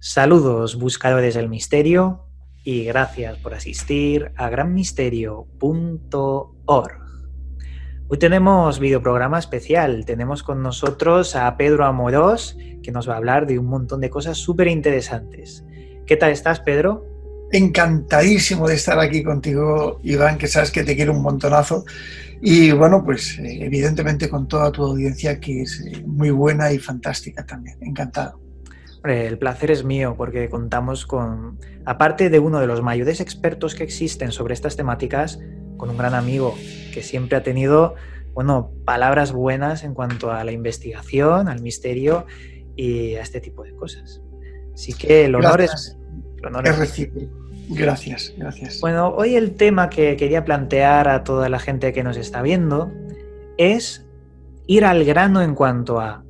Saludos, buscadores del misterio, y gracias por asistir a granmisterio.org. Hoy tenemos videoprograma especial. Tenemos con nosotros a Pedro Amorós, que nos va a hablar de un montón de cosas súper interesantes. ¿Qué tal estás, Pedro? Encantadísimo de estar aquí contigo, Iván, que sabes que te quiero un montonazo. Y bueno, pues evidentemente con toda tu audiencia, que es muy buena y fantástica también. Encantado. El placer es mío porque contamos con, aparte de uno de los mayores expertos que existen sobre estas temáticas, con un gran amigo que siempre ha tenido, palabras buenas en cuanto a la investigación, al misterio y a este tipo de cosas. Así que el honor es Gracias. Es mío. recíproco. Gracias, gracias. Bueno, hoy el tema que quería plantear a toda la gente que nos está viendo es ir al grano en cuanto a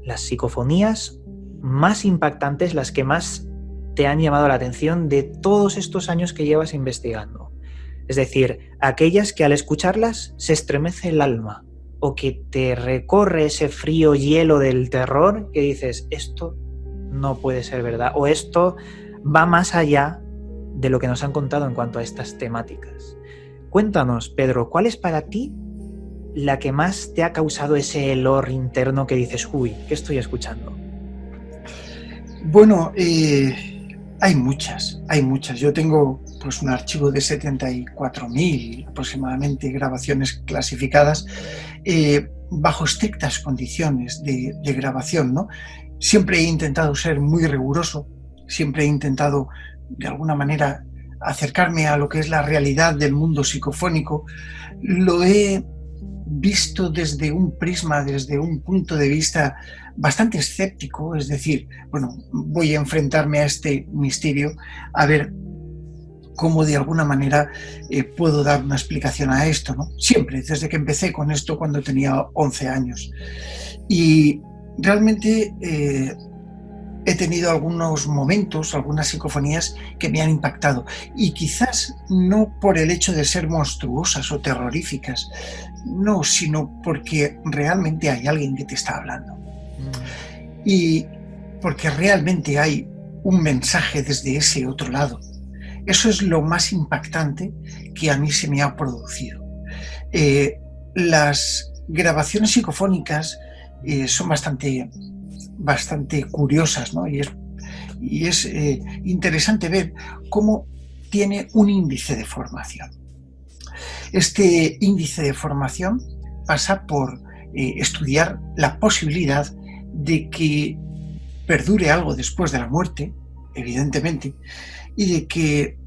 las psicofonías más impactantes, las que más te han llamado la atención de todos estos años que llevas investigando. Es decir, aquellas que al escucharlas se estremece el alma o que te recorre ese frío hielo del terror que dices, esto no puede ser verdad o esto va más allá de lo que nos han contado en cuanto a estas temáticas. Cuéntanos, Pedro, ¿cuál es para ti la que más te ha causado ese helor interno que dices, uy, ¿qué estoy escuchando? Bueno, hay muchas. Yo tengo pues un archivo de 74.000 aproximadamente grabaciones clasificadas bajo estrictas condiciones de grabación, ¿no? Siempre he intentado ser muy riguroso, siempre he intentado de alguna manera acercarme a lo que es la realidad del mundo psicofónico. Lo he visto desde un prisma, desde un punto de vista bastante escéptico, es decir, bueno, voy a enfrentarme a este misterio a ver cómo de alguna manera puedo dar una explicación a esto, ¿no? Siempre, desde que empecé con esto cuando tenía 11 años. Y realmente he tenido algunos momentos, algunas psicofonías que me han impactado. Y quizás no por el hecho de ser monstruosas o terroríficas, no, sino porque realmente hay alguien que te está hablando. Y porque realmente hay un mensaje desde ese otro lado. Eso es lo más impactante que a mí se me ha producido. Las grabaciones psicofónicas son bastante curiosas, ¿no? Y es interesante ver cómo tiene un índice de formación. Este índice de formación pasa por estudiar la posibilidad de que perdure algo después de la muerte, evidentemente, y de que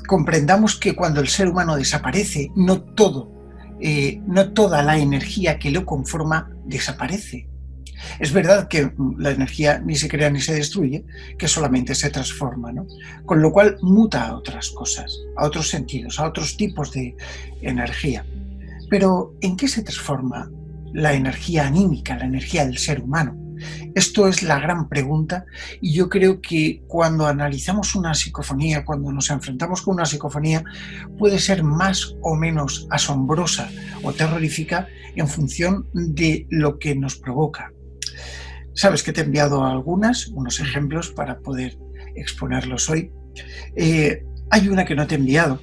comprendamos que cuando el ser humano desaparece, no toda la energía que lo conforma desaparece. Es verdad que la energía ni se crea ni se destruye, que solamente se transforma, ¿no? Con lo cual muta a otras cosas, a otros sentidos, a otros tipos de energía. Pero ¿en qué se transforma la energía anímica, la energía del ser humano? Esto es la gran pregunta, y yo creo que cuando analizamos una psicofonía, cuando nos enfrentamos con una psicofonía, puede ser más o menos asombrosa o terrorífica en función de lo que nos provoca. Sabes que te he enviado unos ejemplos para poder exponerlos hoy. Hay una que no te he enviado,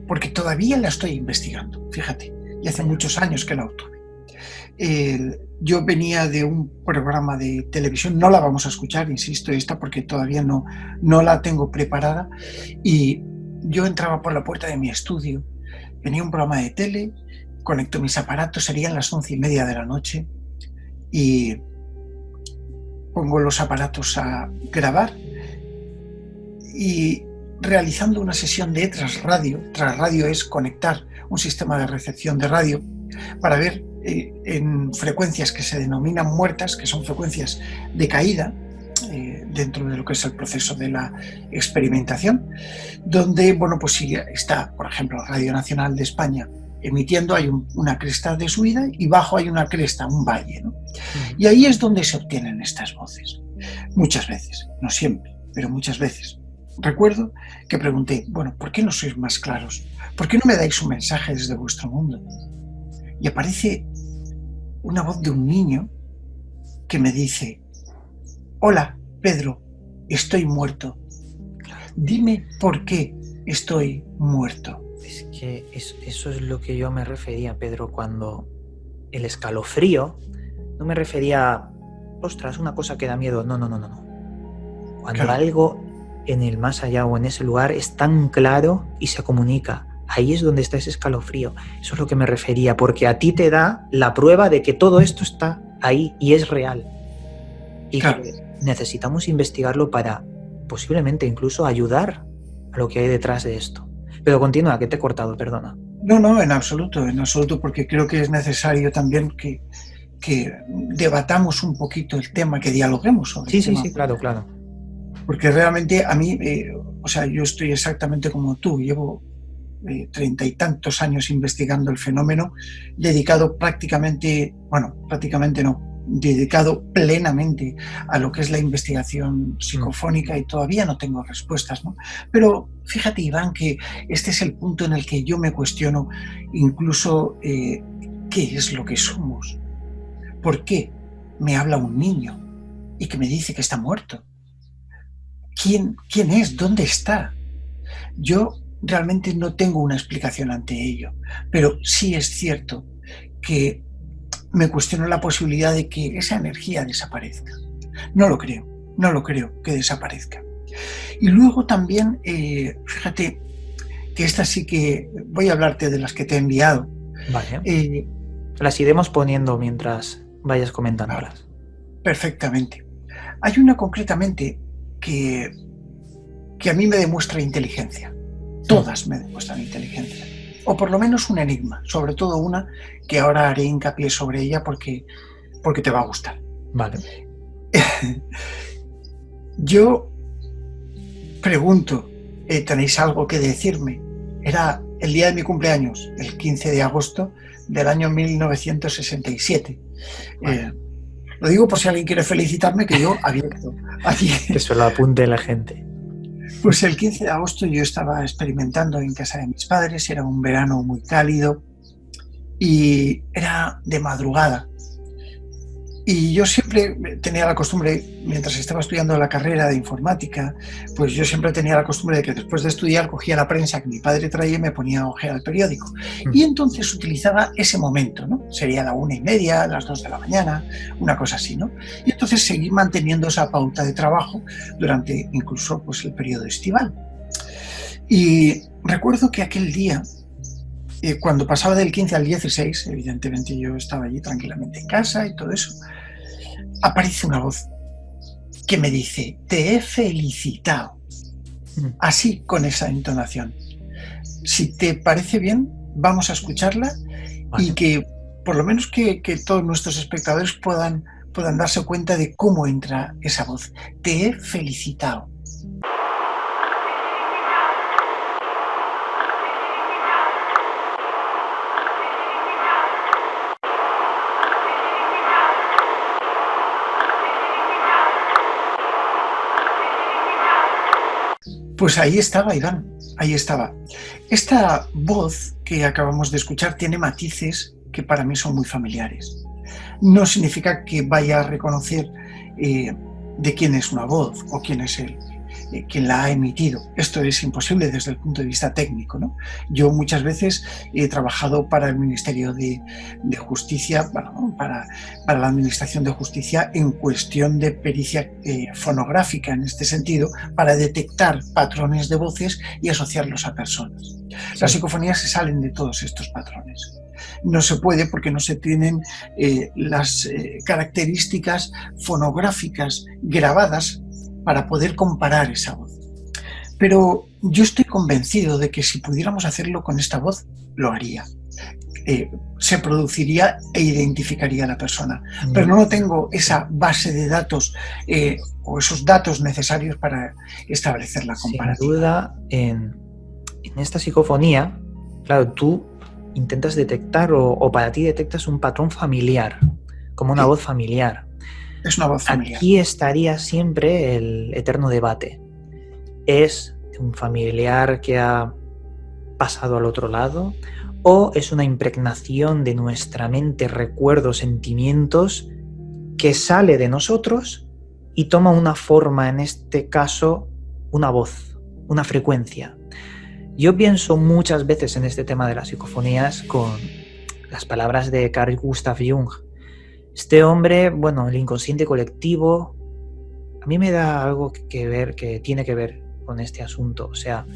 porque todavía la estoy investigando, fíjate, y hace muchos años que la obtuve. Yo venía de un programa de televisión, no la vamos a escuchar, insisto, esta porque todavía no la tengo preparada, y yo entraba por la puerta de mi estudio, venía un programa de tele, conecto mis aparatos, serían las 11:30 de la noche, y pongo los aparatos a grabar y realizando una sesión de trasradio. Trasradio es conectar un sistema de recepción de radio para ver en frecuencias que se denominan muertas, que son frecuencias de caída dentro de lo que es el proceso de la experimentación, donde, bueno, pues si está, por ejemplo, Radio Nacional de España emitiendo, hay una cresta de subida y bajo hay una cresta, un valle, ¿no? Y ahí es donde se obtienen estas voces. Muchas veces, no siempre, pero muchas veces. Recuerdo que pregunté, bueno, ¿por qué no sois más claros? ¿Por qué no me dais un mensaje desde vuestro mundo? Y aparece una voz de un niño que me dice, hola, Pedro, estoy muerto. Dime por qué estoy muerto. Es que eso es lo que yo me refería, Pedro, cuando el escalofrío, no me refería a, ostras, una cosa que da miedo. No. Cuando Claro. algo en el más allá o en ese lugar es tan claro y se comunica, ahí es donde está ese escalofrío. Eso es lo que me refería, porque a ti te da la prueba de que todo esto está ahí y es real. Y Claro. que necesitamos investigarlo para posiblemente incluso ayudar a lo que hay detrás de esto. Pero continúa, que te he cortado, perdona. No, en absoluto, porque creo que es necesario también que debatamos un poquito el tema, que dialoguemos sobre el tema. Sí, claro. Porque realmente a mí, yo estoy exactamente como tú, llevo 30 y tantos años investigando el fenómeno, dedicado dedicado plenamente a lo que es la investigación psicofónica y todavía no tengo respuestas, ¿no? Pero fíjate, Iván, que este es el punto en el que yo me cuestiono incluso qué es lo que somos. ¿Por qué me habla un niño y que me dice que está muerto? ¿Quién es? ¿Dónde está? Yo realmente no tengo una explicación ante ello, pero sí es cierto que me cuestiono la posibilidad de que esa energía desaparezca. No lo creo que desaparezca. Y luego también, fíjate, que esta sí que voy a hablarte de las que te he enviado. Vale. Las iremos poniendo mientras vayas comentándolas. Perfectamente. Hay una concretamente que a mí me demuestra inteligencia. Todas me demuestran inteligencia. O por lo menos un enigma, sobre todo una que ahora haré hincapié sobre ella porque te va a gustar. Vale. Yo pregunto, ¿tenéis algo que decirme? Era el día de mi cumpleaños, el 15 de agosto del año 1967. Vale. Lo digo por si alguien quiere felicitarme, que yo abierto. Que se lo apunte la gente. Pues el 15 de agosto yo estaba experimentando en casa de mis padres, era un verano muy cálido y era de madrugada. Y yo siempre tenía la costumbre, mientras estaba estudiando la carrera de informática, pues yo siempre tenía la costumbre de que después de estudiar cogía la prensa que mi padre traía y me ponía a ojear el periódico. Y entonces utilizaba ese momento, ¿no? Sería la 1:30, las 2 de la mañana, una cosa así, ¿no? Y entonces seguí manteniendo esa pauta de trabajo durante incluso pues, el periodo estival. Y recuerdo que aquel día, cuando pasaba del 15 al 16, evidentemente yo estaba allí tranquilamente en casa y todo eso, aparece una voz que me dice, te he felicitado. Así, con esa entonación. Si te parece bien, vamos a escucharla. Vale. Y que por lo menos que todos nuestros espectadores puedan darse cuenta de cómo entra esa voz. Te he felicitado. Pues ahí estaba, Iván, ahí estaba. Esta voz que acabamos de escuchar tiene matices que para mí son muy familiares. No significa que vaya a reconocer de quién es una voz o quién es quien la ha emitido. Esto es imposible desde el punto de vista técnico, ¿no? Yo muchas veces he trabajado para el Ministerio de Justicia, para la Administración de Justicia en cuestión de pericia fonográfica en este sentido, para detectar patrones de voces y asociarlos a personas. Sí. Las psicofonías se salen de todos estos patrones. No se puede porque no se tienen las características fonográficas grabadas para poder comparar esa voz. Pero yo estoy convencido de que si pudiéramos hacerlo con esta voz, lo haría. Se produciría e identificaría a la persona. Pero no tengo esa base de datos o esos datos necesarios para establecer la comparativa. Sin duda, en esta psicofonía, claro, tú intentas detectar o para ti detectas un patrón familiar, como una voz familiar. Es una voz familiar. Aquí estaría siempre el eterno debate. ¿Es un familiar que ha pasado al otro lado? ¿O es una impregnación de nuestra mente, recuerdos, sentimientos que sale de nosotros y toma una forma, en este caso, una voz, una frecuencia. Yo pienso muchas veces en este tema de las psicofonías con las palabras de Carl Gustav Jung. Este hombre, bueno, el inconsciente colectivo, a mí me da algo que ver, que tiene que ver con este asunto. O sea,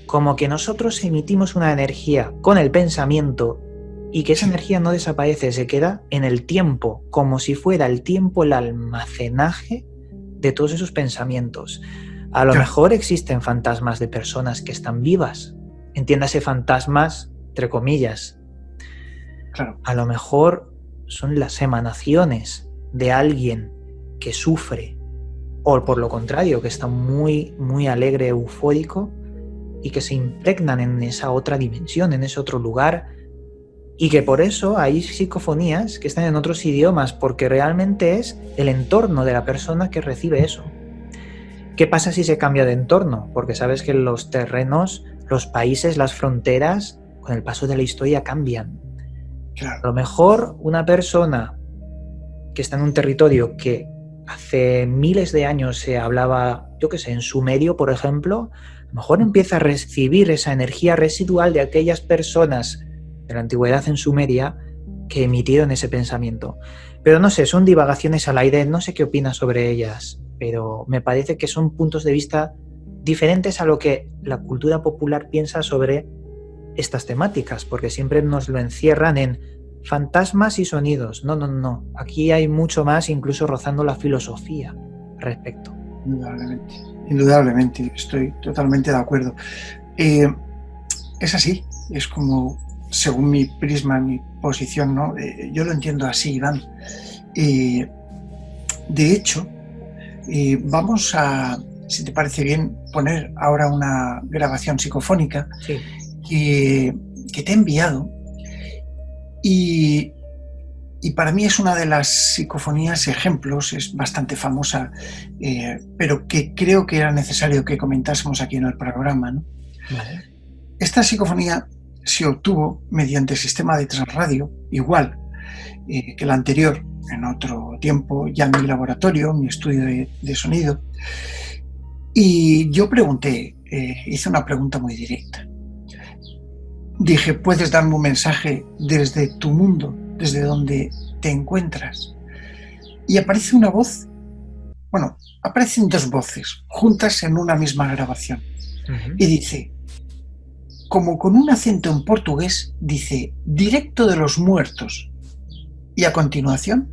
como que nosotros emitimos una energía con el pensamiento y que esa energía no desaparece, se queda en el tiempo, como si fuera el tiempo el almacenaje de todos esos pensamientos. A lo mejor existen fantasmas de personas que están vivas, entiéndase fantasmas entre comillas. Claro. A lo mejor son las emanaciones de alguien que sufre, o por lo contrario, que está muy, muy alegre, eufórico, y que se impregnan en esa otra dimensión, en ese otro lugar, y que por eso hay psicofonías que están en otros idiomas, porque realmente es el entorno de la persona que recibe eso. ¿Qué pasa si se cambia de entorno? Porque sabes que los terrenos, los países, las fronteras, con el paso de la historia cambian. Claro. A lo mejor una persona que está en un territorio que hace miles de años se hablaba, yo qué sé, en sumerio, por ejemplo, a lo mejor empieza a recibir esa energía residual de aquellas personas de la antigüedad en Sumeria que emitieron ese pensamiento. Pero no sé, son divagaciones al aire, no sé qué opinas sobre ellas, pero me parece que son puntos de vista diferentes a lo que la cultura popular piensa sobre estas temáticas, porque siempre nos lo encierran en fantasmas y sonidos. No, no, no. Aquí hay mucho más, incluso rozando la filosofía al respecto. Indudablemente, indudablemente, estoy totalmente de acuerdo. Es así, es como, según mi prisma, mi posición, ¿no? Yo lo entiendo así, Iván. De hecho, vamos a, si te parece bien, poner ahora una grabación psicofónica que te he enviado y para mí es una de las psicofonías ejemplos, es bastante famosa, pero que creo que era necesario que comentásemos aquí en el programa, ¿no? Vale. Esta psicofonía se obtuvo mediante el sistema de transradio, igual que la anterior, en otro tiempo, ya en mi laboratorio, en mi estudio de sonido. Y yo pregunté, hice una pregunta muy directa. Dije, ¿puedes darme un mensaje desde tu mundo, desde donde te encuentras? Y aparece una voz, bueno, aparecen dos voces juntas en una misma grabación. Y dice, como con un acento en portugués, dice, directo de los muertos. Y a continuación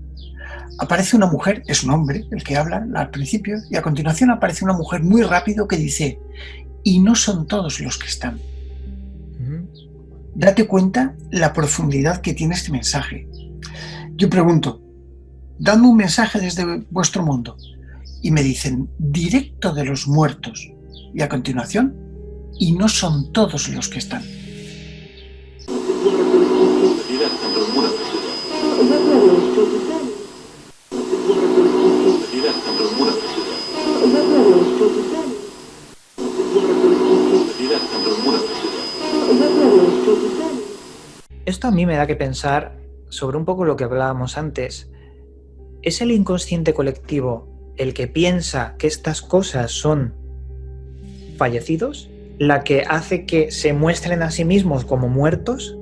aparece una mujer, es un hombre el que habla al principio, y a continuación aparece una mujer muy rápido que dice, y no son todos los que están. Date cuenta la profundidad que tiene este mensaje. Yo pregunto, dadme un mensaje desde vuestro mundo. Y me dicen, directo de los muertos. Y a continuación, y no son todos los que están. Esto a mí me da que pensar sobre un poco lo que hablábamos antes. ¿Es el inconsciente colectivo el que piensa que estas cosas son fallecidos, la que hace que se muestren a sí mismos como muertos?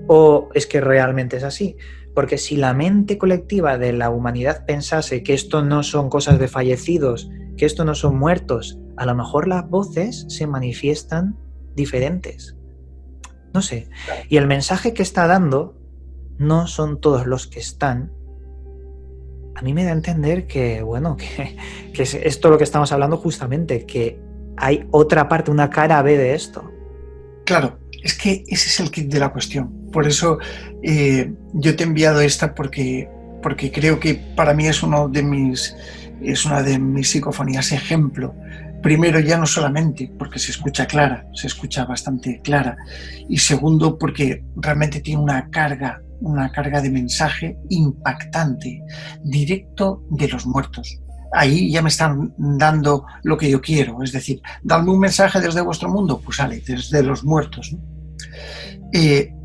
¿O es que realmente es así? Porque si la mente colectiva de la humanidad pensase que esto no son cosas de fallecidos, que esto no son muertos, a lo mejor las voces se manifiestan diferentes. No sé. Y el mensaje que está dando no son todos los que están. A mí me da a entender que, bueno, que es esto lo que estamos hablando justamente, que hay otra parte, una cara B de esto. Claro, es que ese es el kit de la cuestión. Por eso yo te he enviado esta porque creo que para mí es una de mis psicofonías ejemplo. Primero, ya no solamente porque se escucha clara, se escucha bastante clara. Y segundo, porque realmente tiene una carga de mensaje impactante, directo de los muertos. Ahí ya me están dando lo que yo quiero, es decir, dadme un mensaje desde vuestro mundo, pues sale, desde los muertos, ¿no?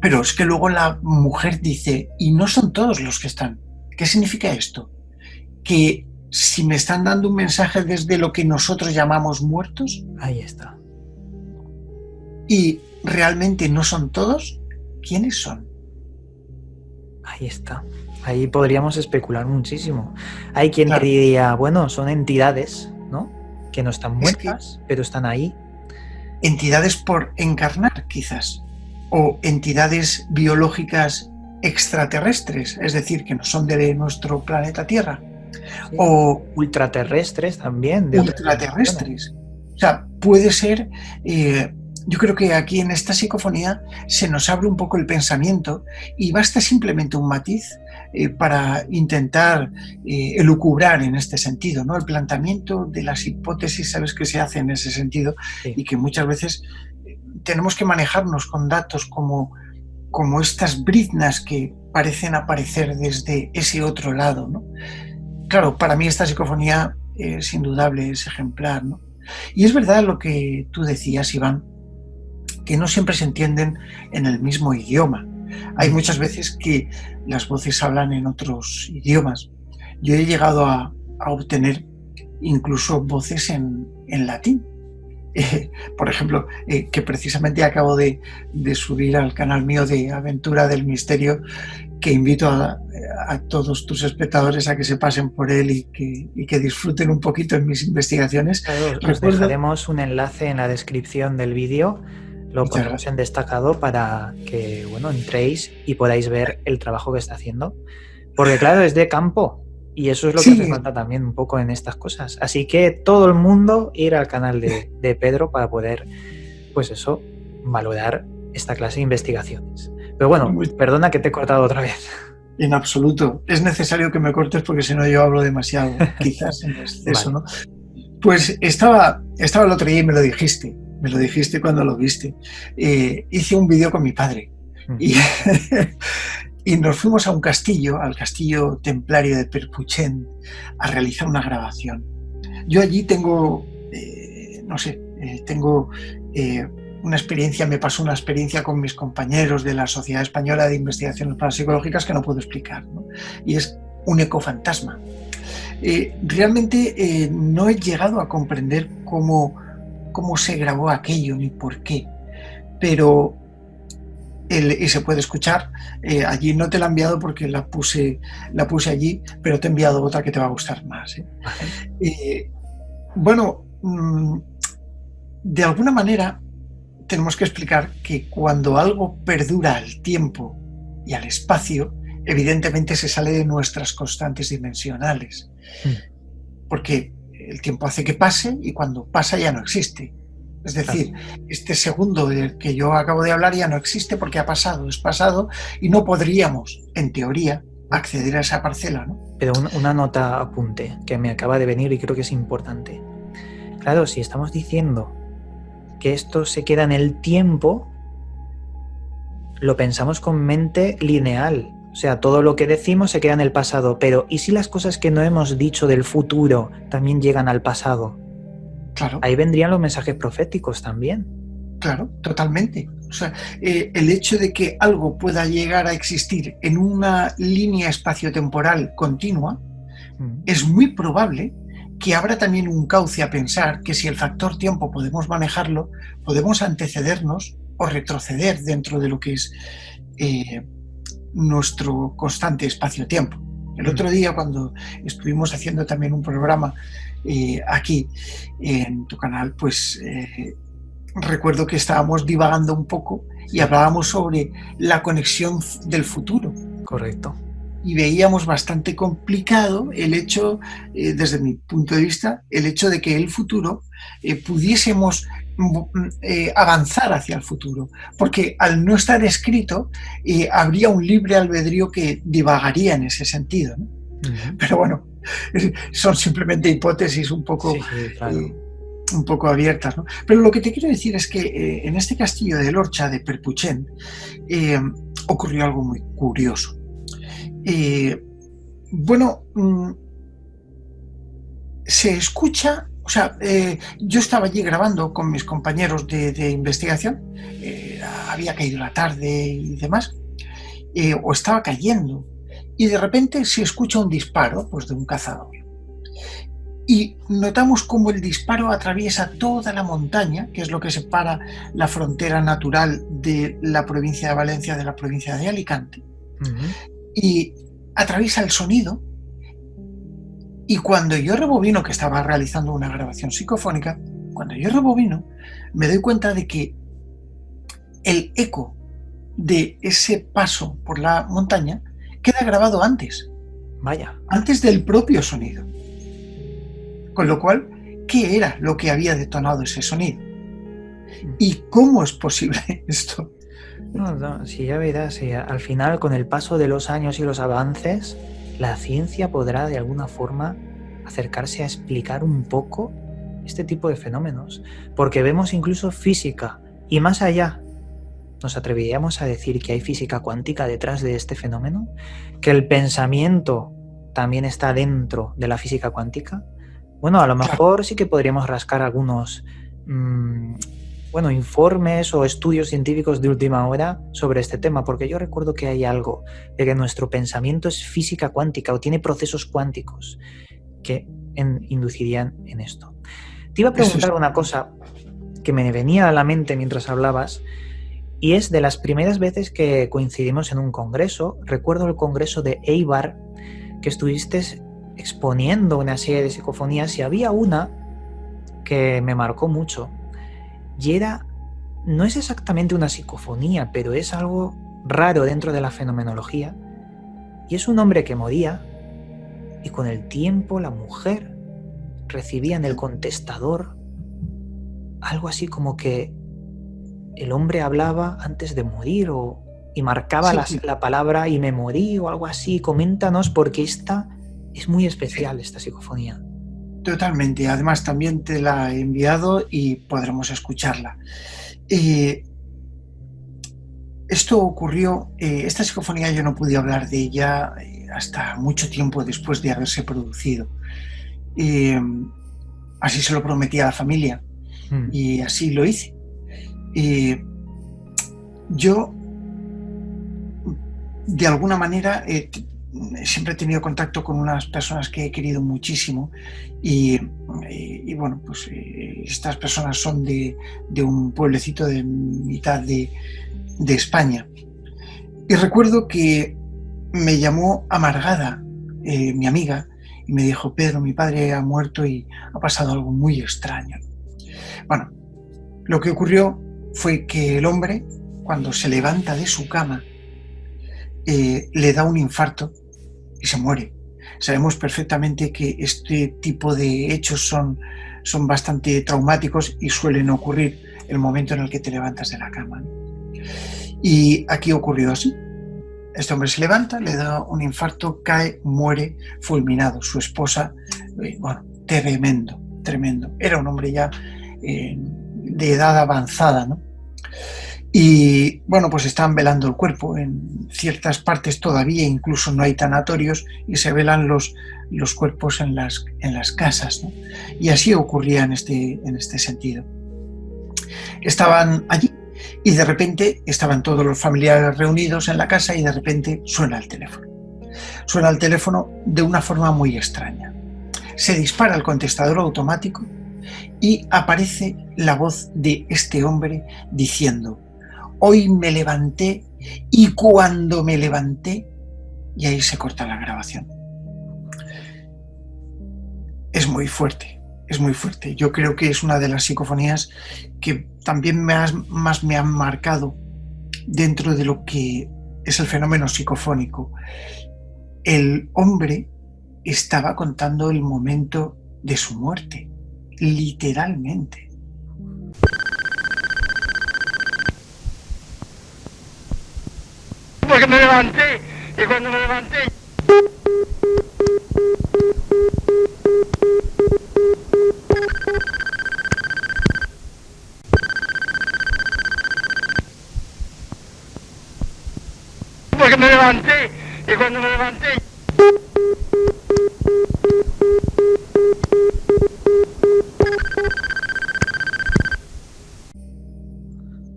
Pero es que luego la mujer dice, y no son todos los que están. ¿Qué significa esto? Que si me están dando un mensaje desde lo que nosotros llamamos muertos Ahí está. y realmente no son todos, ¿quiénes son? Ahí está. Ahí podríamos especular muchísimo. Hay quien te Claro, diría, bueno, son entidades, ¿no? Que no están es que muertas, pero están ahí. entidades por encarnar, quizás, o entidades biológicas extraterrestres, es decir, que no son de nuestro planeta Tierra, Sí. o Ultraterrestres también, de otras dimensiones. ultraterrestres. O sea, puede ser, yo creo que aquí en esta psicofonía se nos abre un poco el pensamiento y basta simplemente un matiz para intentar elucubrar en este sentido, ¿no? El planteamiento de las hipótesis, sabes que se hace en ese sentido Sí. y que muchas veces tenemos que manejarnos con datos como estas briznas que parecen aparecer desde ese otro lado, ¿no? Claro, para mí esta psicofonía es indudable, es ejemplar, ¿no? Y es verdad lo que tú decías, Iván, que no siempre se entienden en el mismo idioma. Hay muchas veces que las voces hablan en otros idiomas. Yo he llegado a obtener incluso voces en latín. Por ejemplo, que precisamente acabo de subir al canal mío de Aventura del Misterio, que invito a todos tus espectadores a que se pasen por él y que disfruten un poquito en mis investigaciones. Claro, os Recuerdo, dejaremos un enlace en la descripción del vídeo. Lo muchas pondremos gracias. en destacado para que, bueno, entréis y podáis ver el trabajo que está haciendo. Porque claro, es de campo y eso es lo que hace Sí, falta también un poco en estas cosas. Así que todo el mundo ir al canal de Pedro para poder, pues eso, valorar esta clase de investigaciones. Pero bueno, muy, perdona que te he cortado otra vez. en absoluto. Es necesario que me cortes porque si no yo hablo demasiado, quizás en exceso, Vale. ¿no? Pues estaba el otro día y me lo dijiste cuando lo viste. Hice un vídeo con mi padre y, y nos fuimos a un castillo, al castillo templario de Perpuchen, a realizar una grabación. Yo allí tengo, no sé, tengo una experiencia, me pasó una experiencia con mis compañeros de la Sociedad Española de Investigaciones Parapsicológicas que no puedo explicar, ¿no? Y es un ecofantasma. Realmente no he llegado a comprender cómo se grabó aquello ni por qué, pero y se puede escuchar. Allí no te la he enviado porque la puse allí, pero te he enviado otra que te va a gustar más. Vale. Bueno, de alguna manera tenemos que explicar que cuando algo perdura al tiempo y al espacio, evidentemente se sale de nuestras constantes dimensionales, porque el tiempo hace que pase y cuando pasa ya no existe. Es decir, este segundo del que yo acabo de hablar ya no existe porque ha pasado, es pasado y no podríamos, en teoría, acceder a esa parcela, ¿no? Pero una nota apunte que me acaba de venir y creo que es importante. Claro, si estamos diciendo que esto se queda en el tiempo, lo pensamos con mente lineal. O sea, todo lo que decimos se queda en el pasado. Pero ¿y si las cosas que no hemos dicho del futuro también llegan al pasado? Claro. Ahí vendrían los mensajes proféticos también. Claro, totalmente. O sea, el hecho de que algo pueda llegar a existir en una línea espaciotemporal continua, es muy probable que habrá también un cauce a pensar que si el factor tiempo podemos manejarlo, podemos antecedernos o retroceder dentro de lo que es nuestro constante espacio-tiempo. El otro día, cuando estuvimos haciendo también un programa aquí en tu canal, pues recuerdo que estábamos divagando un poco y hablábamos sobre la conexión del futuro. Correcto. Y veíamos bastante complicado el hecho, desde mi punto de vista, el hecho de que el futuro pudiésemos avanzar hacia el futuro, porque al no estar escrito habría un libre albedrío que divagaría en ese sentido, ¿no? Pero bueno, son simplemente hipótesis un poco, Sí, claro. un poco abiertas, ¿no? Pero lo que te quiero decir es que en este castillo de Lorcha, de Perpuchen, ocurrió algo muy curioso. Bueno, se escucha, o sea, yo estaba allí grabando con mis compañeros de investigación, había caído la tarde y demás, o estaba cayendo, y de repente se escucha un disparo, pues, de un cazador. Y notamos cómo el disparo atraviesa toda la montaña, que es lo que separa la frontera natural de la provincia de Valencia de la provincia de Alicante, y atraviesa el sonido. Y cuando yo rebobino, que estaba realizando una grabación psicofónica, cuando yo rebobino, me doy cuenta de que el eco de ese paso por la montaña queda grabado antes. Vaya. Antes del propio sonido. Con lo cual, ¿qué era lo que había detonado ese sonido? ¿Y cómo es posible esto? No, si ya verás, al final, con el paso de los años y los avances, la ciencia podrá de alguna forma acercarse a explicar un poco este tipo de fenómenos, porque vemos incluso física, y más allá, ¿nos atreveríamos a decir que hay física cuántica detrás de este fenómeno? ¿Que el pensamiento también está dentro de la física cuántica? Bueno, a lo mejor sí que podríamos rascar algunos informes o estudios científicos de última hora sobre este tema, porque yo recuerdo que hay algo de que nuestro pensamiento es física cuántica o tiene procesos cuánticos que inducirían en esto. Te iba a preguntar una cosa que me venía a la mente mientras hablabas, y es de las primeras veces que coincidimos en un congreso. Recuerdo el congreso de Eibar, que estuviste exponiendo una serie de psicofonías, y había una que me marcó mucho, y era, no es exactamente una psicofonía, pero es algo raro dentro de la fenomenología, y es un hombre que moría, y con el tiempo la mujer recibía en el contestador algo así como que el hombre hablaba antes de morir y marcaba la palabra y me morí o algo así. Coméntanos, porque esta es muy especial, esta psicofonía. Totalmente. Además, también te la he enviado y podremos escucharla. Esto ocurrió, esta psicofonía yo no pude hablar de ella hasta mucho tiempo después de haberse producido. Así se lo prometí a la familia y así lo hice. Yo, de alguna manera, siempre he tenido contacto con unas personas que he querido muchísimo y bueno, pues estas personas son de un pueblecito de mitad de España. Y recuerdo que me llamó amargada mi amiga y me dijo: Pedro, mi padre ha muerto y ha pasado algo muy extraño. Bueno, lo que ocurrió fue que el hombre, cuando se levanta de su cama, le da un infarto y se muere. Sabemos perfectamente que este tipo de hechos son bastante traumáticos y suelen ocurrir el momento en el que te levantas de la cama. Y aquí ocurrió así. Este hombre se levanta, le da un infarto, cae, muere fulminado. Su esposa, bueno, tremendo. Era un hombre ya de edad avanzada, ¿no? Y bueno, pues están velando el cuerpo. En ciertas partes todavía incluso no hay tanatorios y se velan los cuerpos en las casas, ¿no? Y así ocurría en este sentido. Estaban allí y de repente estaban todos los familiares reunidos en la casa y de repente suena el teléfono. Suena el teléfono de una forma muy extraña. Se dispara el contestador automático y aparece la voz de este hombre diciendo: hoy me levanté y cuando me levanté, y ahí se corta la grabación. Es muy fuerte, es muy fuerte. Yo creo que es una de las psicofonías que también más me han marcado dentro de lo que es el fenómeno psicofónico. El hombre estaba contando el momento de su muerte, literalmente. Porque me levanté y cuando me levanté... Porque me levanté y cuando me levanté...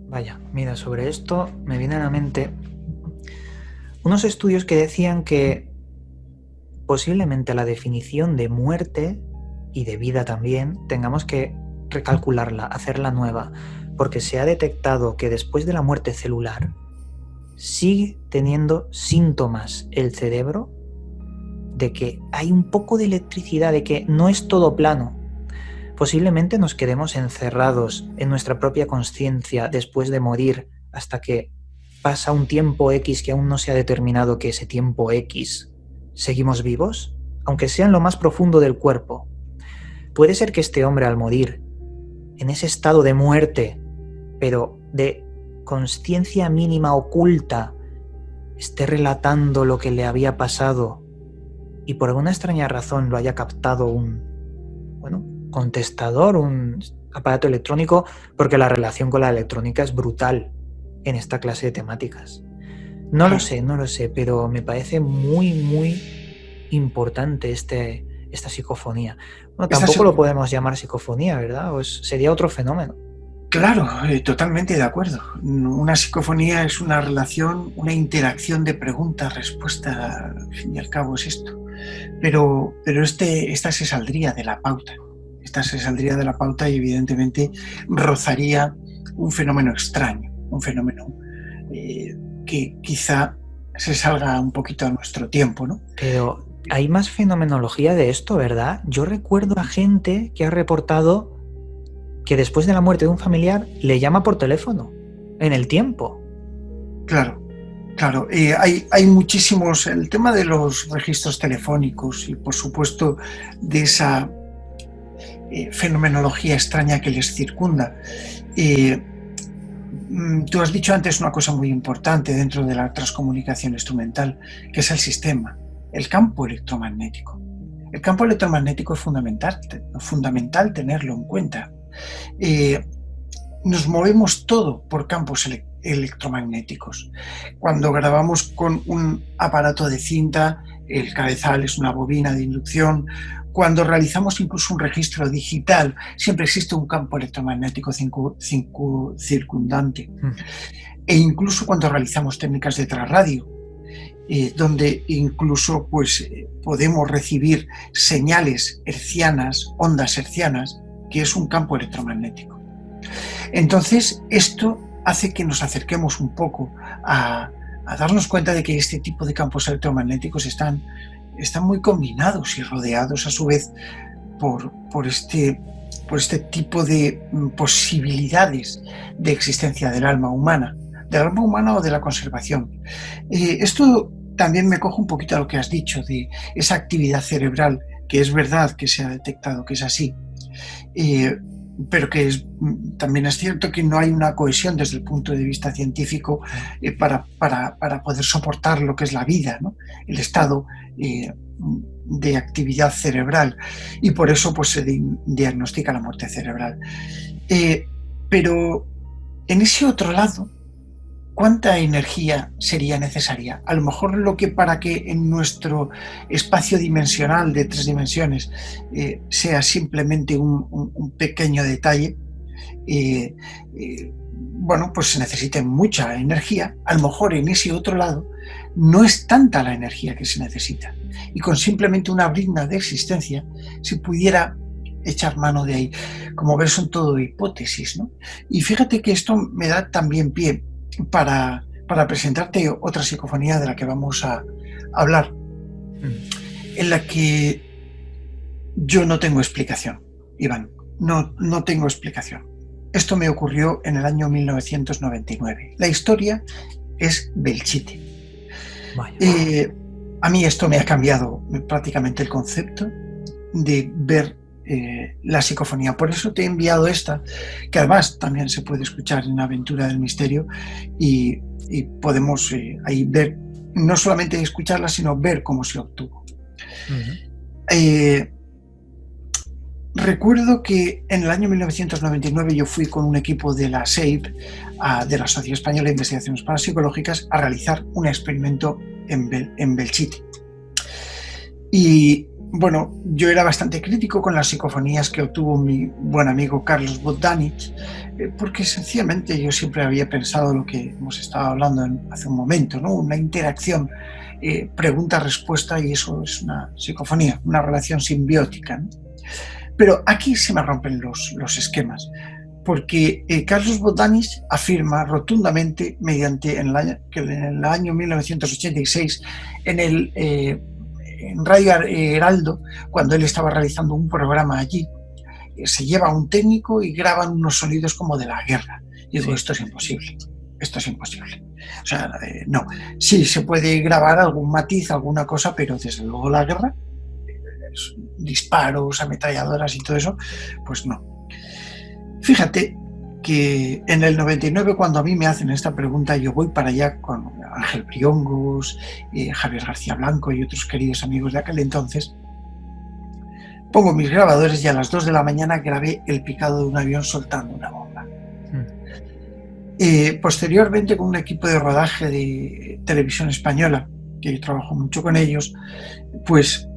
Vaya, mira, sobre esto me viene a la mente unos estudios que decían que posiblemente la definición de muerte y de vida también tengamos que recalcularla, hacerla nueva, porque se ha detectado que después de la muerte celular sigue teniendo síntomas el cerebro de que hay un poco de electricidad, de que no es todo plano. Posiblemente nos quedemos encerrados en nuestra propia consciencia después de morir hasta que pasa un tiempo X que aún no se ha determinado que ese tiempo X seguimos vivos, aunque sea en lo más profundo del cuerpo. Puede ser que este hombre al morir, en ese estado de muerte, pero de consciencia mínima oculta, esté relatando lo que le había pasado y por alguna extraña razón lo haya captado un contestador, un aparato electrónico, porque la relación con la electrónica es brutal en esta clase de temáticas. No lo sé, pero me parece muy, muy importante esta psicofonía. Bueno, tampoco lo podemos llamar psicofonía, ¿verdad? Pues sería otro fenómeno. Claro, totalmente de acuerdo. Una psicofonía es una relación, una interacción de pregunta-respuesta, al fin y al cabo es esto. Pero esta se saldría de la pauta. Esta se saldría de la pauta y evidentemente rozaría un fenómeno extraño, un fenómeno que quizá se salga un poquito a nuestro tiempo, ¿no? Pero hay más fenomenología de esto, ¿verdad? Yo recuerdo a gente que ha reportado que después de la muerte de un familiar le llama por teléfono, en el tiempo. Claro. Hay muchísimos, el tema de los registros telefónicos y por supuesto de esa fenomenología extraña que les circunda. Tú has dicho antes una cosa muy importante dentro de la transcomunicación instrumental, que es el sistema, el campo electromagnético. El campo electromagnético es fundamental tenerlo en cuenta. Nos movemos todo por campos electromagnéticos. Cuando grabamos con un aparato de cinta, el cabezal es una bobina de inducción. Cuando realizamos incluso un registro digital, siempre existe un campo electromagnético circundante. E incluso cuando realizamos técnicas de trasradio, donde incluso podemos recibir señales hertzianas, ondas hertzianas, que es un campo electromagnético. Entonces, esto hace que nos acerquemos un poco a darnos cuenta de que este tipo de campos electromagnéticos están muy combinados y rodeados a su vez por este tipo de posibilidades de existencia del alma humana o de la conservación. Esto también me coge un poquito a lo que has dicho de esa actividad cerebral, que es verdad que se ha detectado que es así, pero que también es cierto que no hay una cohesión desde el punto de vista científico para poder soportar lo que es la vida, ¿no? El estado de actividad cerebral, y por eso se diagnostica la muerte cerebral. Pero en ese otro lado, ¿cuánta energía sería necesaria? A lo mejor para que en nuestro espacio dimensional de 3 dimensiones sea simplemente un pequeño detalle, se necesita mucha energía. A lo mejor en ese otro lado no es tanta la energía que se necesita, y con simplemente una brizna de existencia se pudiera echar mano de ahí. Como ves, son todo hipótesis, ¿no? Y fíjate que esto me da también pie para presentarte otra psicofonía de la que vamos a hablar, en la que yo no tengo explicación, Iván, no tengo explicación. Esto me ocurrió en el año 1999. La historia es Belchite. A mí esto me ha cambiado prácticamente el concepto de ver la psicofonía. Por eso te he enviado esta, que además también se puede escuchar en Aventura del Misterio, y podemos ahí ver, no solamente escucharla, sino ver cómo se obtuvo. Recuerdo que en el año 1999 yo fui con un equipo de la SEIP, de la Sociedad Española de Investigaciones Parapsicológicas, a realizar un experimento en Belchite. Y bueno, yo era bastante crítico con las psicofonías que obtuvo mi buen amigo Carlos Bogdanich, porque sencillamente yo siempre había pensado lo que hemos estado hablando hace un momento, ¿no? Una interacción pregunta-respuesta, y eso es una psicofonía, una relación simbiótica, ¿no? Pero aquí se me rompen los esquemas, porque Carlos Bodanis afirma rotundamente, que en el año 1986, en Radio Heraldo, cuando él estaba realizando un programa allí, se lleva un técnico y graban unos sonidos como de la guerra. Y digo, esto es imposible. Esto es imposible. O sea, no. Sí, se puede grabar algún matiz, alguna cosa, pero desde luego la guerra, disparos, ametralladoras y todo eso, pues no. Fíjate que en el 99, cuando a mí me hacen esta pregunta, yo voy para allá con Ángel Briongos, Javier García Blanco y otros queridos amigos de aquel entonces. Pongo mis grabadores y a las 2 de la mañana grabé el picado de un avión soltando una bomba. Posteriormente, con un equipo de rodaje de Televisión Española, que yo trabajo mucho con ellos, pues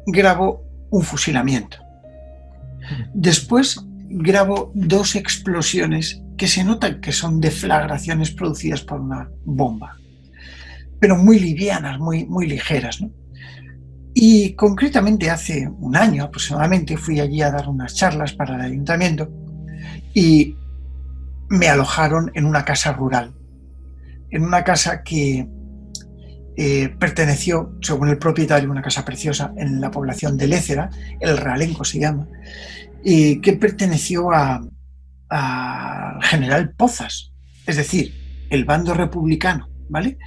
grabo un fusilamiento. Después grabo 2 explosiones que se notan que son deflagraciones producidas por una bomba, pero muy livianas, muy ligeras, ¿no? Y concretamente hace un año aproximadamente fui allí a dar unas charlas para el ayuntamiento y me alojaron en una casa rural, en una casa que perteneció, según el propietario, una casa preciosa en la población de Lécera, el Realenco se llama, que perteneció al general Pozas, es decir, el bando republicano, ¿vale?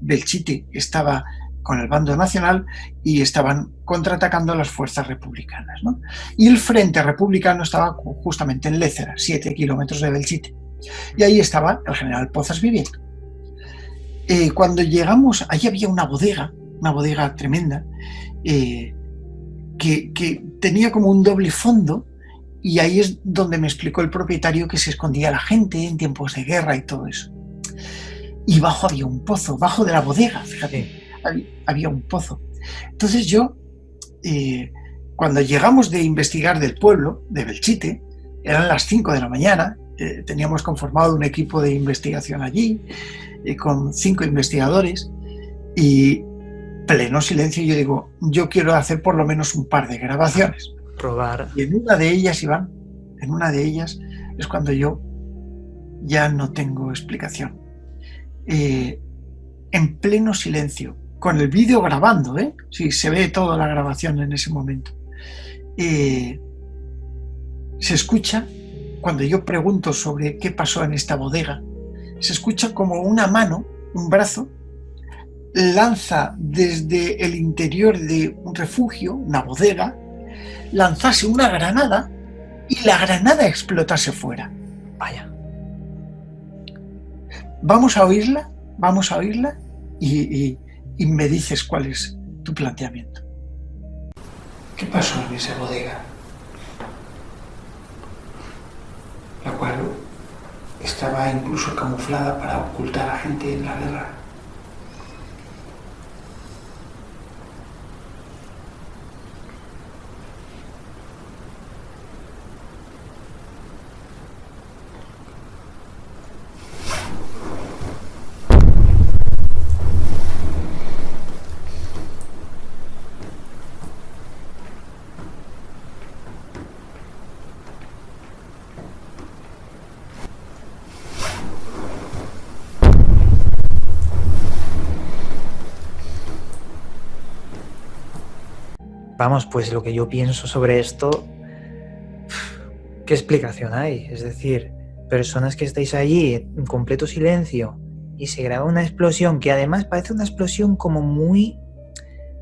Belchite estaba con el bando nacional y estaban contraatacando a las fuerzas republicanas, ¿no? Y el frente republicano estaba justamente en Lécera, 7 kilómetros de Belchite. Y ahí estaba el general Pozas viviendo. Cuando llegamos, allí había una bodega tremenda, que tenía como un doble fondo, y ahí es donde me explicó el propietario que se escondía la gente en tiempos de guerra y todo eso. Y bajo había un pozo, bajo de la bodega, fíjate. Había un pozo. Entonces yo, cuando llegamos de investigar del pueblo, de Belchite, eran las 5 de la mañana, teníamos conformado un equipo de investigación allí, con 5 investigadores, y pleno silencio. Yo digo, yo quiero hacer por lo menos un par de grabaciones. Probar. Y en una de ellas, Iván, es cuando yo ya no tengo explicación. En pleno silencio, con el vídeo grabando, sí, se ve toda la grabación en ese momento. Se escucha, cuando yo pregunto sobre qué pasó en esta bodega, se escucha como una mano, un brazo, lanza desde el interior de un refugio, una bodega, lanzase una granada y la granada explotase fuera. Vaya. Vamos a oírla y me dices cuál es tu planteamiento. ¿Qué pasó en esa bodega? La cual estaba incluso camuflada para ocultar a gente en la guerra. Vamos, pues lo que yo pienso sobre esto, ¿qué explicación hay? Es decir, personas que estáis allí en completo silencio y se graba una explosión que además parece una explosión como muy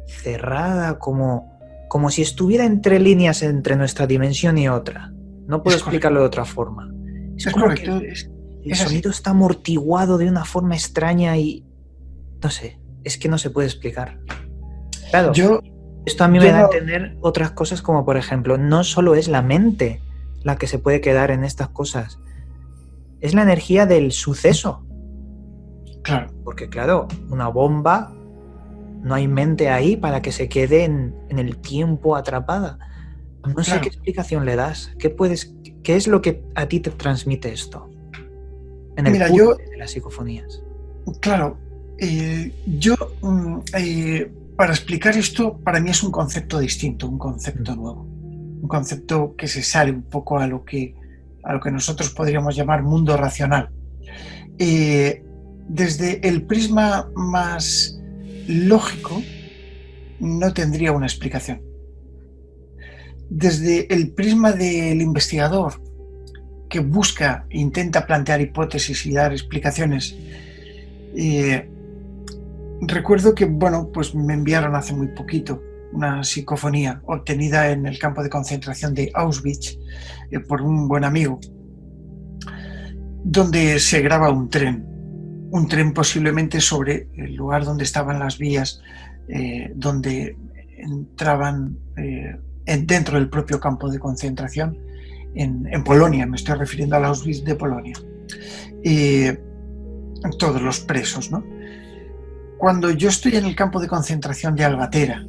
cerrada, como si estuviera entre líneas entre nuestra dimensión y otra. No puedo explicarlo de otra forma. Es correcto. El sonido está amortiguado de una forma extraña y no sé, es que no se puede explicar. Claro. Esto a mí me da a entender otras cosas, como por ejemplo, no solo es la mente la que se puede quedar en estas cosas, es la energía del suceso. Claro. Porque claro, una bomba, no hay mente ahí para que se quede en el tiempo atrapada. No sé qué explicación le das. ¿Qué es lo que a ti te transmite esto? En el punto de las psicofonías. Claro, Yo, para explicar esto, para mí es un concepto distinto, un concepto nuevo, un concepto que se sale un poco a lo que nosotros podríamos llamar mundo racional. Desde el prisma más lógico, no tendría una explicación. Desde el prisma del investigador, que busca, intenta plantear hipótesis y dar explicaciones, recuerdo que, pues me enviaron hace muy poquito una psicofonía obtenida en el campo de concentración de Auschwitz por un buen amigo, donde se graba un tren posiblemente sobre el lugar donde estaban las vías, donde entraban dentro del propio campo de concentración en Polonia, me estoy refiriendo al Auschwitz de Polonia. Todos los presos, ¿no? Cuando yo estoy en el campo de concentración de Albatera,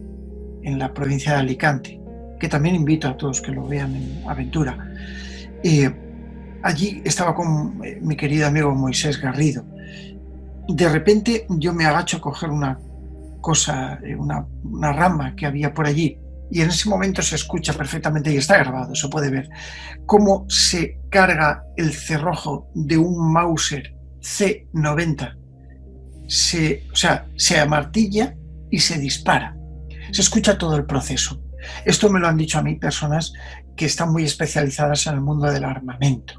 en la provincia de Alicante, que también invito a todos que lo vean en Aventura, allí estaba con mi querido amigo Moisés Garrido. De repente yo me agacho a coger una cosa, una rama que había por allí, y en ese momento se escucha perfectamente, y está grabado, se puede ver, cómo se carga el cerrojo de un Mauser C90. Se amartilla y se dispara. Se escucha todo el proceso. Esto me lo han dicho a mí personas que están muy especializadas en el mundo del armamento.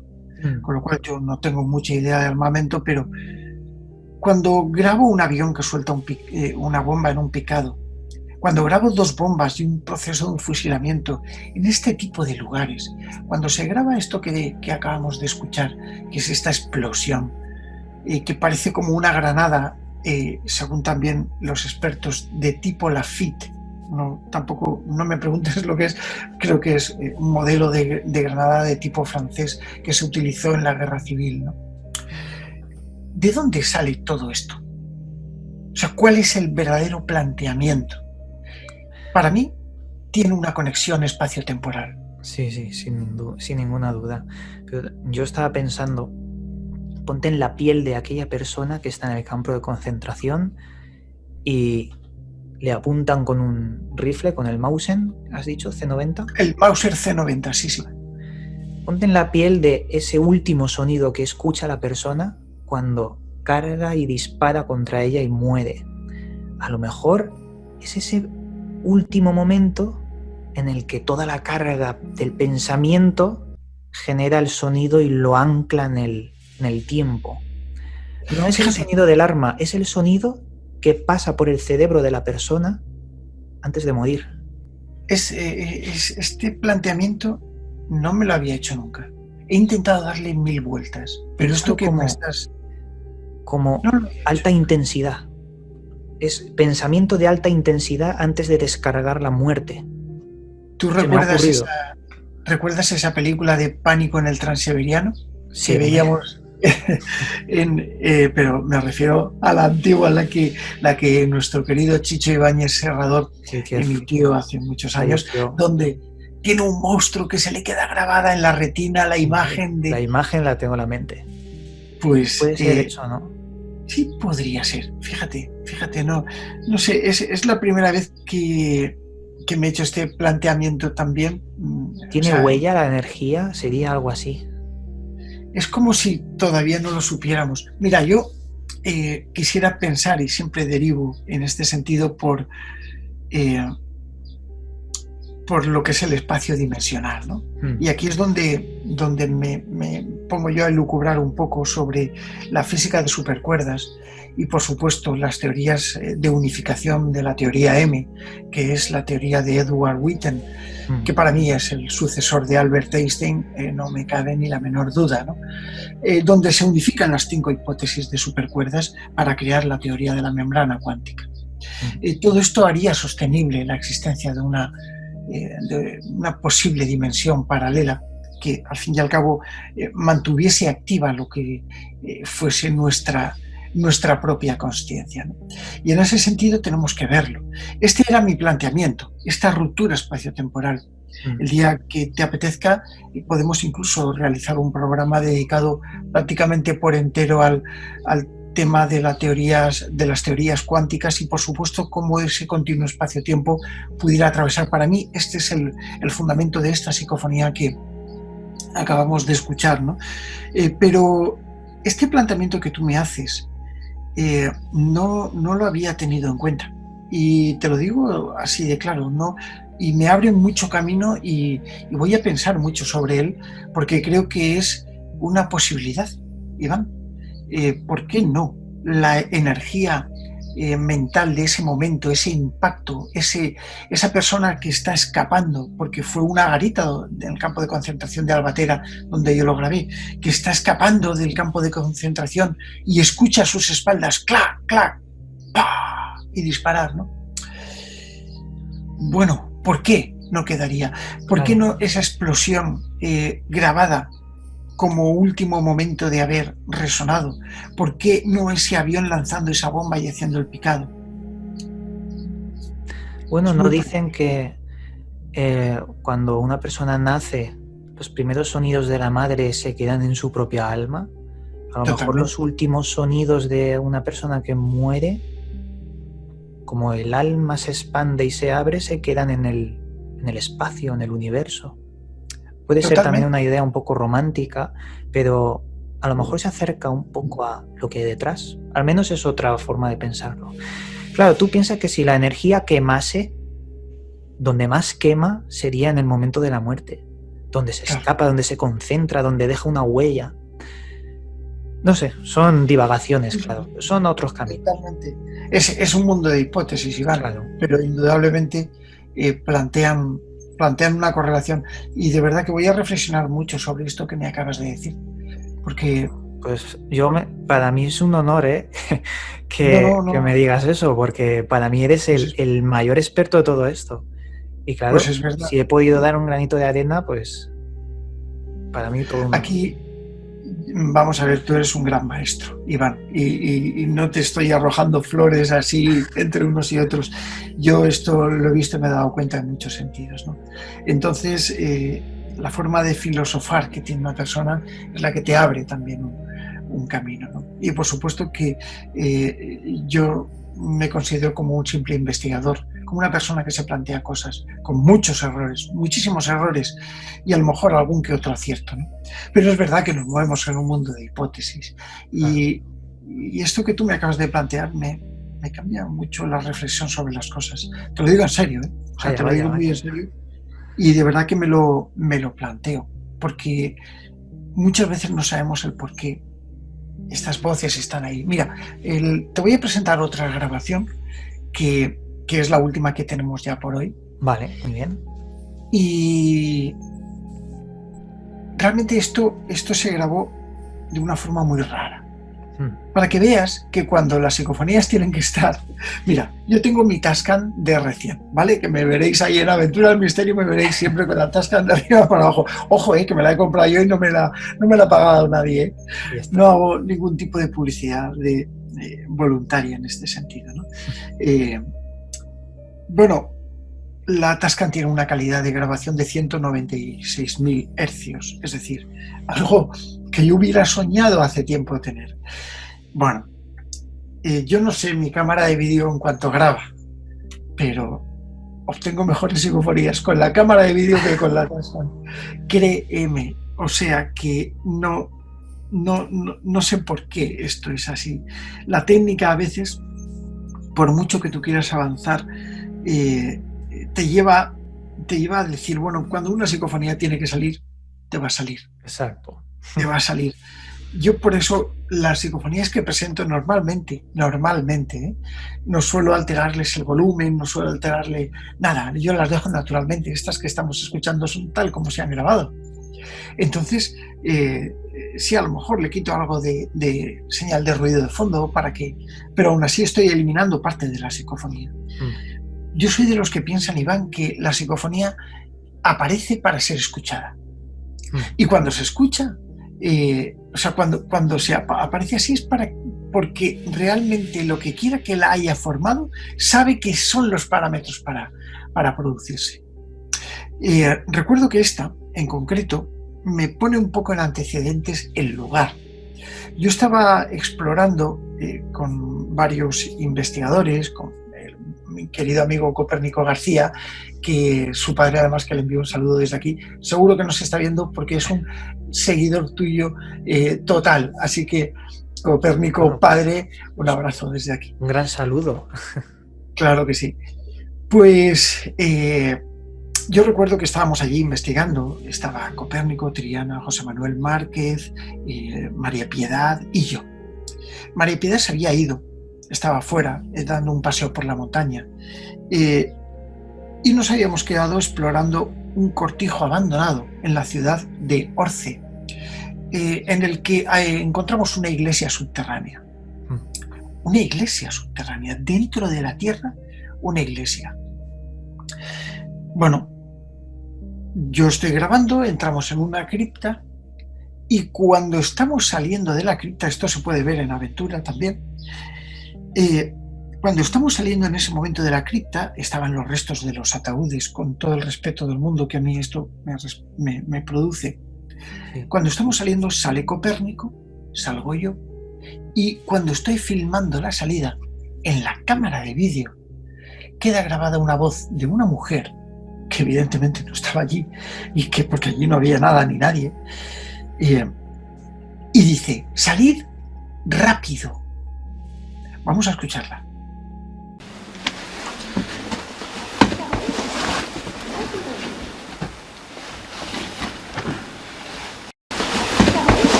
Con lo cual yo no tengo mucha idea de armamento, pero cuando grabo un avión que suelta una bomba en un picado, cuando grabo 2 bombas y un proceso de un fusilamiento en este tipo de lugares, cuando se graba esto que acabamos de escuchar, que es esta explosión, que parece como una granada, según también los expertos, de tipo Lafitte. Tampoco no me preguntes lo que es, creo que es un modelo de granada de tipo francés que se utilizó en la guerra civil, ¿no? ¿De dónde sale todo esto? O sea, ¿cuál es el verdadero planteamiento? Para mí, tiene una conexión espacio-temporal. Sí, sin ninguna duda. Pero yo estaba pensando, ponte en la piel de aquella persona que está en el campo de concentración y le apuntan con un rifle, con el Mauser, ¿has dicho? ¿C90? El Mauser C90, sí. Ponte en la piel de ese último sonido que escucha la persona cuando carga y dispara contra ella y muere. A lo mejor es ese último momento en el que toda la carga del pensamiento genera el sonido y lo ancla en el tiempo. No es el sonido del arma, es el sonido que pasa por el cerebro de la persona antes de morir. Este planteamiento no me lo había hecho nunca. He intentado darle 1000 vueltas, pero esto que me estás... Como alta intensidad. Es pensamiento de alta intensidad antes de descargar la muerte. ¿Tú recuerdas esa película de Pánico en el Transiberiano? Sí, que veíamos pero me refiero a la antigua, la que nuestro querido Chicho Ibáñez Serrador emitió hace muchos años, donde tiene un monstruo que se le queda grabada en la retina la imagen de... La imagen la tengo en la mente. Pues puede ser eso, ¿no? Sí, podría ser. Fíjate, no sé, es la primera vez que me he hecho este planteamiento también. ¿Tiene huella la energía? ¿Sería algo así? Es como si todavía no lo supiéramos. Mira, yo quisiera pensar, y siempre derivo en este sentido por lo que es el espacio dimensional, ¿no? Y aquí es donde me pongo yo a elucubrar un poco sobre la física de supercuerdas y, por supuesto, las teorías de unificación de la teoría M, que es la teoría de Edward Witten, que para mí es el sucesor de Albert Einstein, no me cabe ni la menor duda, ¿no? Donde se unifican las 5 hipótesis de supercuerdas para crear la teoría de la membrana cuántica. Todo esto haría sostenible la existencia de una posible dimensión paralela que al fin y al cabo mantuviese activa lo que fuese nuestra propia consciencia, ¿no? Y en ese sentido tenemos que verlo. Este era mi planteamiento, esta ruptura espaciotemporal. El día que te apetezca podemos incluso realizar un programa dedicado prácticamente por entero al tema de las teorías cuánticas y, por supuesto, cómo ese continuo espacio-tiempo pudiera atravesar. Para mí, este es el fundamento de esta psicofonía que acabamos de escuchar, ¿no? Pero este planteamiento que tú me haces no lo había tenido en cuenta. Y te lo digo así de claro, ¿no? Y me abre mucho camino y voy a pensar mucho sobre él, porque creo que es una posibilidad, Iván. ¿Por qué no? La energía mental de ese momento, ese impacto, esa persona que está escapando, porque fue una garita del campo de concentración de Albatera donde yo lo grabé, que está escapando del campo de concentración y escucha a sus espaldas clac, clac, ¡pah! Y disparar, ¿no? Bueno, ¿por qué no quedaría? ¿Por qué no esa explosión grabada como último momento de haber resonado? ¿Por qué no ese avión lanzando esa bomba y haciendo el picado? Bueno, no dicen que cuando una persona nace, los primeros sonidos de la madre se quedan en su propia alma. A lo mejor los últimos sonidos de una persona que muere, como el alma se expande y se abre, se quedan en el espacio, en el universo. Puede ser también una idea un poco romántica, pero a lo mejor se acerca un poco a lo que hay detrás. Al menos es otra forma de pensarlo. Claro, tú piensas que si la energía quemase, donde más quema sería en el momento de la muerte, donde se escapa, donde se concentra, donde deja una huella. No sé, son divagaciones, claro, son otros caminos. Totalmente. Es un mundo de hipótesis, Iván, claro. Pero indudablemente plantean una correlación, y de verdad que voy a reflexionar mucho sobre esto que me acabas de decir, porque... Pues para mí es un honor que me digas eso, porque para mí eres el mayor experto de todo esto. Y claro, pues es verdad. Si he podido dar un granito de arena, pues para mí todo un... Aquí, vamos a ver, tú eres un gran maestro, Iván, y no te estoy arrojando flores así entre unos y otros. Yo esto lo he visto y me he dado cuenta en muchos sentidos, ¿no? Entonces, la forma de filosofar que tiene una persona es la que te abre también un camino, ¿no? Y por supuesto que yo me considero como un simple investigador, como una persona que se plantea cosas con muchos errores, muchísimos errores, y a lo mejor algún que otro acierto, ¿no? Pero es verdad que nos movemos en un mundo de hipótesis, y esto que tú me acabas de plantear me cambia mucho la reflexión sobre las cosas. Te lo digo en serio, ¿eh? O sea, te lo digo muy en serio, y de verdad que me lo planteo, porque muchas veces no sabemos el por qué estas voces están ahí. Mira, te voy a presentar otra grabación que es la última que tenemos ya por hoy. Vale, muy bien. Y realmente esto se grabó de una forma muy rara. Para que veas que cuando las psicofonías tienen que estar... Mira, yo tengo mi Tascam de R100, ¿vale? Que me veréis ahí en Aventura del Misterio, me veréis siempre con la Tascam de arriba para abajo. Ojo, que me la he comprado yo y no me la ha pagado nadie, ¿eh? No hago ningún tipo de publicidad voluntaria en este sentido, ¿no? Bueno, la Tascam tiene una calidad de grabación de 196.000 hercios, es decir, algo que yo hubiera soñado hace tiempo tener. Bueno, yo no sé mi cámara de vídeo en cuanto graba, pero obtengo mejores psicofonías con la cámara de vídeo que con la Tascam. Créeme, o sea que no sé por qué esto es así. La técnica a veces, por mucho que tú quieras avanzar, te lleva a decir, bueno, cuando una psicofonía tiene que salir, te va a salir. Exacto. Te va a salir. Yo por eso las psicofonías que presento normalmente, no suelo alterarles el volumen, no suelo alterarle nada, yo las dejo naturalmente. Estas que estamos escuchando son tal como se han grabado. Entonces, sí, a lo mejor le quito algo de señal de ruido de fondo pero aún así estoy eliminando parte de la psicofonía. Yo soy de los que piensan, Iván, que la psicofonía aparece para ser escuchada. Y cuando se escucha, o sea, cuando se aparece así es porque realmente lo que quiera que la haya formado sabe que son los parámetros para producirse. Recuerdo que esta, en concreto, me pone un poco en antecedentes el lugar. Yo estaba explorando con varios investigadores, con mi querido amigo Copérnico García, que su padre además, que le envío un saludo desde aquí, seguro que nos está viendo porque es un seguidor tuyo total, así que Copérnico, bueno, padre, un abrazo desde aquí. Un gran saludo. Claro que sí. Pues yo recuerdo que estábamos allí investigando, estaba Copérnico, Triana, José Manuel Márquez, María Piedad y yo. María Piedad se había ido, estaba fuera dando un paseo por la montaña y nos habíamos quedado explorando un cortijo abandonado en la ciudad de Orce, en el que encontramos una iglesia subterránea. Una iglesia subterránea, dentro de la tierra, una iglesia. Bueno, yo estoy grabando, entramos en una cripta y cuando estamos saliendo de la cripta, esto se puede ver en Aventura también, cuando estamos saliendo en ese momento de la cripta, estaban los restos de los ataúdes, con todo el respeto del mundo que a mí esto me produce. Cuando estamos saliendo, sale Copérnico, salgo yo, y cuando estoy filmando la salida, en la cámara de vídeo, queda grabada una voz de una mujer que evidentemente no estaba allí, y que porque allí no había nada ni nadie, y dice: salid rápido. Vamos a escucharla.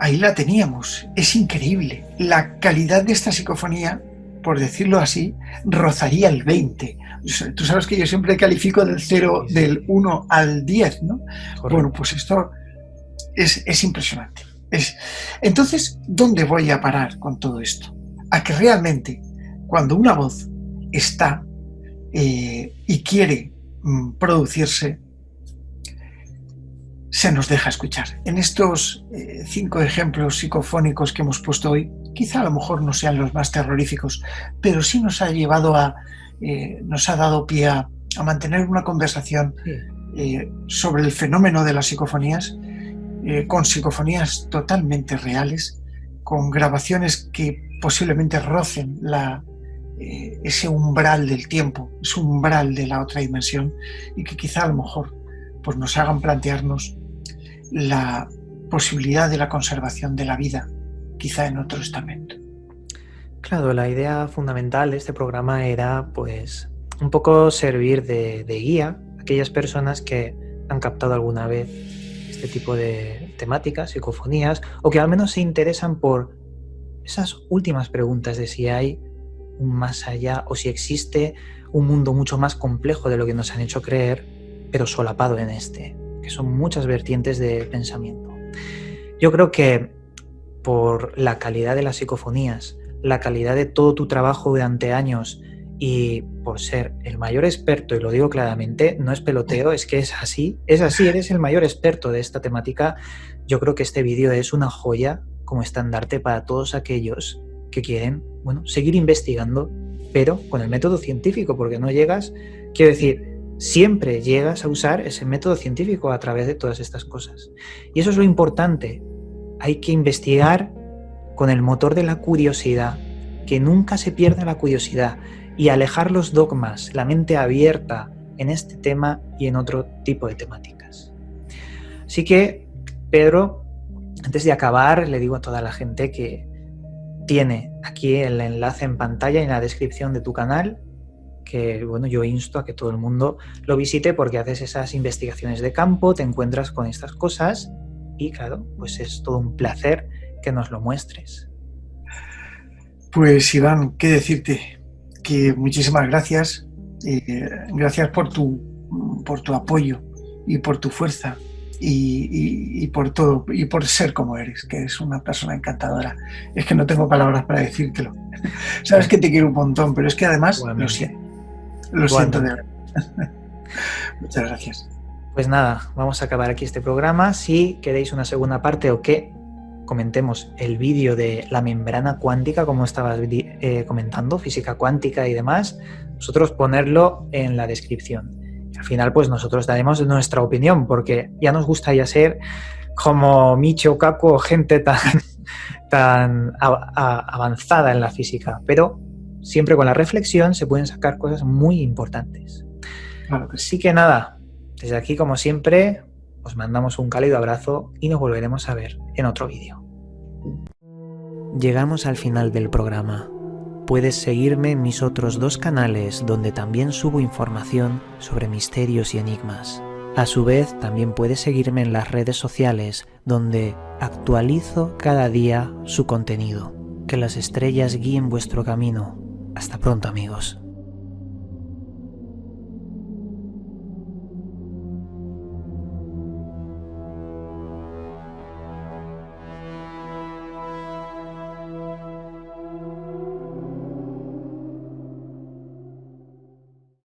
Ahí la teníamos, es increíble. La calidad de esta psicofonía, por decirlo así, rozaría el 20. Tú sabes que yo siempre califico del 1 al 10, ¿no? Correcto. Bueno, pues esto es impresionante. Entonces, ¿dónde voy a parar con todo esto? A que realmente, cuando una voz está y quiere producirse, se nos deja escuchar. En estos 5 ejemplos psicofónicos que hemos puesto hoy, quizá a lo mejor no sean los más terroríficos, pero sí nos ha llevado nos ha dado pie a mantener una conversación sobre el fenómeno de las psicofonías, con psicofonías totalmente reales, con grabaciones que posiblemente rocen ese umbral del tiempo, ese umbral de la otra dimensión, y que quizá a lo mejor pues nos hagan plantearnos la posibilidad de la conservación de la vida, quizá en otro estamento. Claro, la idea fundamental de este programa era pues un poco servir de guía a aquellas personas que han captado alguna vez este tipo de temáticas, psicofonías, o que al menos se interesan por esas últimas preguntas de si hay un más allá o si existe un mundo mucho más complejo de lo que nos han hecho creer, pero solapado en este, que son muchas vertientes de pensamiento. Yo creo que por la calidad de las psicofonías, la calidad de todo tu trabajo durante años y por ser el mayor experto, y lo digo claramente, no es peloteo, es que es así, eres el mayor experto de esta temática. Yo creo que este vídeo es una joya como estandarte para todos aquellos que quieren, bueno, seguir investigando, pero con el método científico, porque no llegas, quiero decir, siempre llegas a usar ese método científico a través de todas estas cosas. Y eso es lo importante. Hay que investigar con el motor de la curiosidad, que nunca se pierda la curiosidad, y alejar los dogmas, la mente abierta en este tema y en otro tipo de temáticas. Así que, Pedro, antes de acabar, le digo a toda la gente que tiene aquí el enlace en pantalla en la descripción de tu canal, que bueno, yo insto a que todo el mundo lo visite porque haces esas investigaciones de campo, te encuentras con estas cosas y claro, pues es todo un placer que nos lo muestres. Pues Iván, ¿qué decirte? Que muchísimas gracias, gracias por tu apoyo y por tu fuerza y por todo, y por ser como eres, que eres una persona encantadora. Es que no tengo palabras para decírtelo. Sabes que te quiero un montón, pero es que además lo siento de verdad. Muchas gracias. Pues nada, vamos a acabar aquí este programa. Si queréis una segunda parte o que comentemos el vídeo de la membrana cuántica, como estabas comentando, física cuántica y demás, vosotros ponerlo en la descripción. Al final, pues nosotros daremos nuestra opinión, porque ya nos gustaría ser como Michio Kaku o gente tan avanzada en la física, pero siempre con la reflexión se pueden sacar cosas muy importantes. Claro que sí. Así que nada, desde aquí, como siempre, os mandamos un cálido abrazo y nos volveremos a ver en otro vídeo. Llegamos al final del programa. Puedes seguirme en mis otros 2 canales donde también subo información sobre misterios y enigmas. A su vez, también puedes seguirme en las redes sociales donde actualizo cada día su contenido. Que las estrellas guíen vuestro camino. Hasta pronto, amigos.